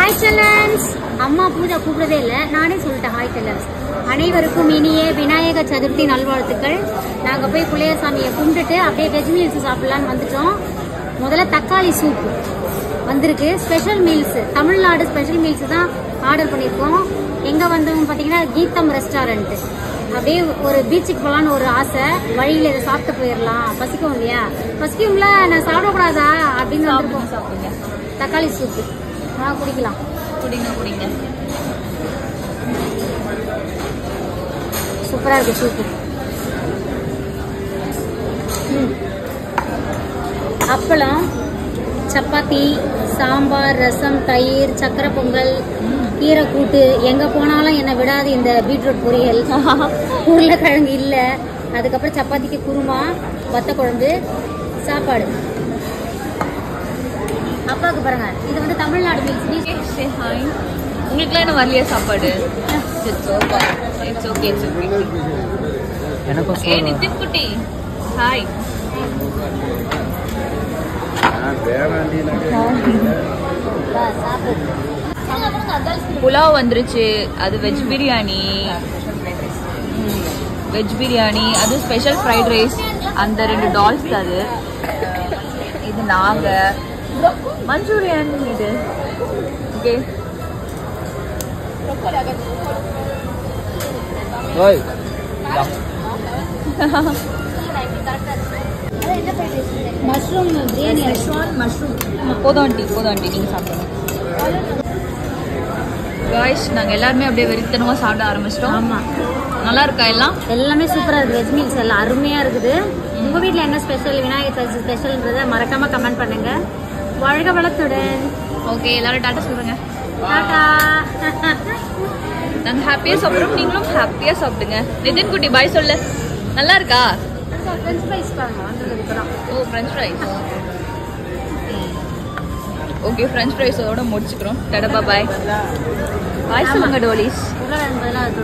Hi செல்லன்ஸ். அம்மா பூஜா கூப்பிடதே இல்லை, நானே சொல்லிட்டேன் ஹாய் செல்லன்ஸ். அனைவருக்கும் இனிய விநாயகர் சதுர்த்தி நல்வாழ்த்துக்கள். நாங்கள் போய் பிள்ளையசாமியை கும்பிட்டுட்டு அப்படியே வெஜ் மீல்ஸ் சாப்பிடலான்னு வந்துட்டோம். முதல்ல தக்காளி சூப் வந்திருக்கு. Special meals, Tamil Nadu special meals தான் ஆர்டர் பண்ணியிருக்கோம். எங்கே வந்தோம்னு பார்த்தீங்கன்னா கீதம் ரெஸ்டாரண்ட். அப்படியே ஒரு பீச்சுக்கு போகலான்னு ஒரு ஆசை. வழியில் இதை சாப்பிட்டு போயிடலாம், பசிக்கும் இல்லையா? பசிக்கும்ல, நான் சாப்பிடக்கூடாதா அப்படின்னு வந்திருக்கோம். சாப்பிடுங்க தக்காளி சூப்பு. குடிக்கலாம். குடிங்க குடிங்க. சூப்பரா இருக்கு சூப்பு. அப்பளம், சப்பாத்தி, சாம்பார், ரசம், தயிர், சக்கரை பொங்கல், கீரை கூட்டு. எங்க போனாலும் என்ன விடாது இந்த பீட்ரூட் பொரியல். உருளைக்கிழங்கு இல்ல. அதுக்கப்புறம் சப்பாத்திக்கு குருமா, வத்த குழம்பு, சாப்பாடு. அப்பாவுக்கு பாருங்க, இது வந்து தமிழ்நாடு மீல்ஸ். உங்களுக்குலாம் என்ன வரலையா சாப்பாடு? நிதின் குட்டி ஹாய். புலாவ் வந்துருச்சு. அது வெஜ் பிரியாணி, அது ஸ்பெஷல் ஃப்ரைட் ரைஸ். அந்த 2 டால்ஸ் அது. இது நாங்க மஞ்சூரியன். இது ஓகே. மஷ்ரூம் பிரியாணி. மஷ்ரூம் போதாண்டி நீங்க சாப்பிடணும். காய்ஸ், நாங்க எல்லாருமே அப்படியே வெறித்தனமா சாப்பிட ஆரம்பிச்சிட்டோம். ஆமா, நல்லா இருக்கா? எல்லாமே சூப்பரா இருக்கு. வெஜ் மீல்ஸ் எல்லாம் அருமையா இருக்குது. உங்க வீட்டுல என்ன ஸ்பெஷல், விநாயகர் சதுர்த்தி ஸ்பெஷல்ன்றத மறக்காம கமெண்ட் பண்ணுங்க. வாழ்க வளத்துடன். ஓகே, எல்லாரும் டாட்டா சொல்லுங்க. டாடா. நாங்க ஹாப்பியா சாப்பிடுறோம், நீங்களும் ஹாப்பியா சாப்பிடுங்க. நிதின் குட்டி பாய் சொல்லு. நல்லா இருக்கா? ஃப்ரெஞ்ச் ஃப்ரைஸ் பாருங்க வந்தது இப்பதான். Oh, French fries. Okay, French ஃப்ரைஸோட முடிச்சுக்கிறோம். Ta-ta bye. பாய் சொல்லுங்க டோலிஸ். உருளைக்கிழங்கு பதிலாக அது